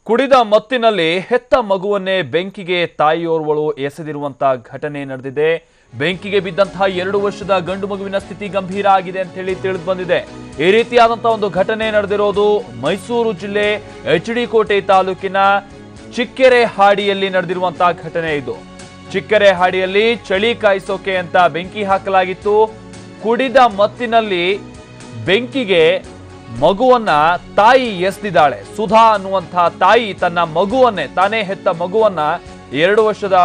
ಕುಡಿದ ಮತ್ತಿನಲ್ಲಿ ಹೆತ್ತ ಮಗುವನ್ನೇ ಬೆಂಕಿಗೆ ತಾಯಿಯೋರ್ವಳು ಎಸೆದಿರುವಂತ ಘಟನೆ ನಡೆದಿದೆ. ಬೆಂಕಿಗೆ ಬಿದ್ದಂತಹ 2 ವರ್ಷದ ಗಂಡು ಮಗುವಿನ ಸ್ಥಿತಿ ಗಂಭೀರ ಆಗಿದೆ ಅಂತ ಹೇಳಿ ತಿಳಿದು ಬಂದಿದೆ. ಈ ರೀತಿಯಾದಂತಹ ಒಂದು ಘಟನೆ ನಡೆದಿರೋದು ಮೈಸೂರು ಜಿಲ್ಲೆ ಎಚ್.ಡಿ. ಕೋಟೆ ತಾಲೂಕಿನ ಚಿಕ್ಕೆರೆಹಾಡಿಯಲ್ಲಿ ನಡೆದಿರುವಂತಹ ಘಟನೆ ಇದು. ಚಿಕ್ಕೆರೆಹಾಡಿಯಲ್ಲಿ ಚಳಿ ಕಾಯಿಸೋಕೆ ಅಂತ ಬೆಂಕಿ ಹಾಕಲಾಗಿತ್ತು. ಕುಡಿದ ಮತ್ತಿನಲ್ಲಿ ಬೆಂಕಿಗೆ ಮಗುವನ್ನ ತಾಯಿ ಎಸೆದಿದ್ದಾಳೆ. ಸುಧಾ ಅನ್ನುವಂತಹ ತಾಯಿ ತನ್ನ ಮಗುವನ್ನೇ, ತಾನೇ ಹೆತ್ತ ಮಗುವನ್ನ, 2 ವರ್ಷದ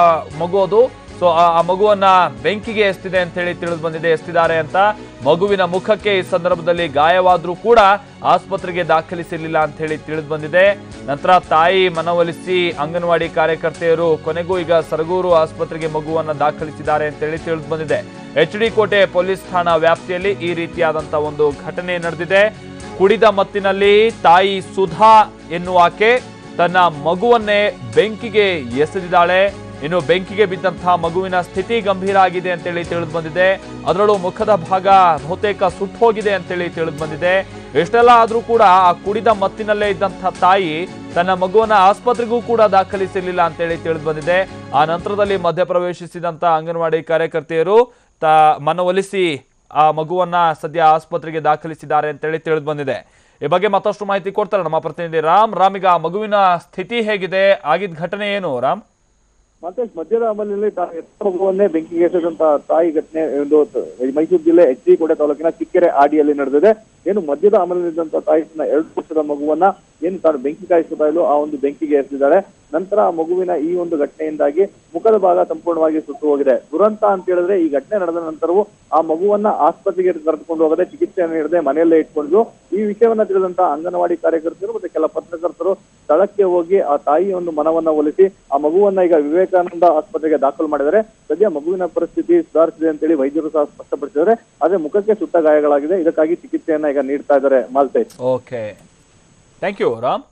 ಮಗು ಅದು, ಸೊ ಆ ಮಗುವನ್ನ ಬೆಂಕಿಗೆ ಎಸೆದಿದೆ ಅಂತ ಹೇಳಿ ತಿಳಿದು ಬಂದಿದೆ. ಎಸೆದಿದ್ದಾರೆ ಅಂತ. ಮಗುವಿನ ಮುಖಕ್ಕೆ ಈ ಸಂದರ್ಭದಲ್ಲಿ ಗಾಯವಾದ್ರೂ ಕೂಡ ಆಸ್ಪತ್ರೆಗೆ ದಾಖಲಿಸಿರಲಿಲ್ಲ ಅಂತ ಹೇಳಿ ತಿಳಿದು ಬಂದಿದೆ. ನಂತರ ತಾಯಿ ಮನವೊಲಿಸಿ ಅಂಗನವಾಡಿ ಕಾರ್ಯಕರ್ತೆಯರು ಕೊನೆಗೂ ಈಗ ಸರಗೂರು ಆಸ್ಪತ್ರೆಗೆ ಮಗುವನ್ನ ದಾಖಲಿಸಿದ್ದಾರೆ ಅಂತ ಹೇಳಿ ತಿಳಿದು ಬಂದಿದೆ. ಎಚ್.ಡಿ. ಕೋಟೆ ಪೊಲೀಸ್ ಠಾಣಾ ವ್ಯಾಪ್ತಿಯಲ್ಲಿ ಈ ರೀತಿಯಾದಂತಹ ಒಂದು ಘಟನೆ ನಡೆದಿದೆ. ಕುಡಿದ ಮತ್ತಿನಲ್ಲಿ ತಾಯಿ ಸುಧಾ ಎನ್ನುವಾಕೆ ತನ್ನ ಮಗುವನ್ನೇ ಬೆಂಕಿಗೆ ಎಸೆದಿದ್ದಾಳೆ. ಇನ್ನು ಬೆಂಕಿಗೆ ಬಿದ್ದಂತಹ ಮಗುವಿನ ಸ್ಥಿತಿ ಗಂಭೀರ ಆಗಿದೆ ಅಂತೇಳಿ ತಿಳಿದು ಬಂದಿದೆ. ಅದರಲ್ಲೂ ಮುಖದ ಭಾಗ ಬಹುತೇಕ ಸುಟ್ಟು ಹೋಗಿದೆ ಅಂತೇಳಿ ತಿಳಿದು ಬಂದಿದೆ. ಎಷ್ಟೆಲ್ಲ ಆದ್ರೂ ಕೂಡ ಆ ಕುಡಿದ ಮತ್ತಿನಲ್ಲೇ ಇದ್ದಂತಹ ತಾಯಿ ತನ್ನ ಮಗುವನ್ನ ಆಸ್ಪತ್ರೆಗೂ ಕೂಡ ದಾಖಲಿಸಿರ್ಲಿಲ್ಲ ಅಂತೇಳಿ ತಿಳಿದು ಬಂದಿದೆ. ಆ ನಂತರದಲ್ಲಿ ಮಧ್ಯಪ್ರವೇಶಿಸಿದಂತ ಅಂಗನವಾಡಿ ಕಾರ್ಯಕರ್ತೆಯರು ಮನವೊಲಿಸಿ ಆ ಮಗುವನ್ನ ಸದ್ಯ ಆಸ್ಪತ್ರೆಗೆ ದಾಖಲಿಸಿದ್ದಾರೆ ಅಂತೇಳಿ ತಿಳಿದು ಬಂದಿದೆ. ಈ ಬಗ್ಗೆ ಮತ್ತಷ್ಟು ಮಾಹಿತಿ ಕೊಡ್ತಾರೆ ನಮ್ಮ ಪ್ರತಿನಿಧಿ ರಾಮ್. ಈಗ ಮಗುವಿನ ಸ್ಥಿತಿ ಹೇಗಿದೆ, ಆಗಿದ್ದ ಘಟನೆ ಏನು ರಾಮ್? ಮತ್ತೆ ಮದ್ಯದ ಅಮಲಿನಲ್ಲಿ ಮಗುವನ್ನೇ ಬೆಂಕಿಗೆ ಎಸೆದಂತ ತಾಯಿ ಘಟನೆ ಒಂದು ಮೈಸೂರು ಜಿಲ್ಲೆ ಎಚ್.ಡಿ. ಕೋಟೆ ತಾಲೂಕಿನ ಚಿಕ್ಕೆರೆಹಾಡಿಯಲ್ಲಿ ನಡೆದಿದೆ. ಏನು ಮದ್ಯದ ಅಮಲಿನಲ್ಲಿದ್ದಂತ ತಾಯಿ ತನ್ನ 2 ವರ್ಷದ ಮಗುವನ್ನ ಏನು ತಾನು ಬೆಂಕಿ ಕಾಯಿಸ್ತಾ ಇಲ್ಲೋ ಆ ಒಂದು ಬೆಂಕಿಗೆ ಎಸೆದಿದ್ದಾಳೆ. ನಂತರ ಆ ಮಗುವಿನ ಈ ಒಂದು ಘಟನೆಯಿಂದಾಗಿ ಮುಖದ ಭಾಗ ಸಂಪೂರ್ಣವಾಗಿ ಸುಟ್ಟು ಹೋಗಿದೆ. ದುರಂತ ಅಂತ ಹೇಳಿದ್ರೆ ಈ ಘಟನೆ ನಡೆದ ನಂತರವೂ ಆ ಮಗುವನ್ನ ಆಸ್ಪತ್ರೆಗೆ ಕರೆದುಕೊಂಡು ಹೋಗದೆ ಚಿಕಿತ್ಸೆಯನ್ನು ನೀಡದೆ ಮನೆಯಲ್ಲೇ ಇಟ್ಕೊಂಡು ಈ ವಿಷಯವನ್ನ ತಿಳಿದಂತ ಅಂಗನವಾಡಿ ಕಾರ್ಯಕರ್ತರು ಮತ್ತೆ ಕೆಲ ಪತ್ರಕರ್ತರು ಸ್ಥಳಕ್ಕೆ ಹೋಗಿ ಆ ತಾಯಿಯ ಒಂದು ಮನವನ್ನ ಒಲಿಸಿ ಆ ಮಗುವನ್ನ ಈಗ ವಿವೇಕಾನಂದ ಆಸ್ಪತ್ರೆಗೆ ದಾಖಲು ಮಾಡಿದರೆ ಸದ್ಯ ಮಗುವಿನ ಪರಿಸ್ಥಿತಿ ಸುಧಾರಿಸಿದೆ ಅಂತೇಳಿ ವೈದ್ಯರು ಸಹ ಸ್ಪಷ್ಟಪಡಿಸಿದ್ದಾರೆ. ಆದ್ರೆ ಮುಖಕ್ಕೆ ಸುಟ್ಟ ಗಾಯಗಳಾಗಿದೆ. ಇದಕ್ಕಾಗಿ ಚಿಕಿತ್ಸೆಯನ್ನ ಈಗ ನೀಡ್ತಾ ಇದ್ದಾರೆ. Maltesh. Okay, thank you Ram.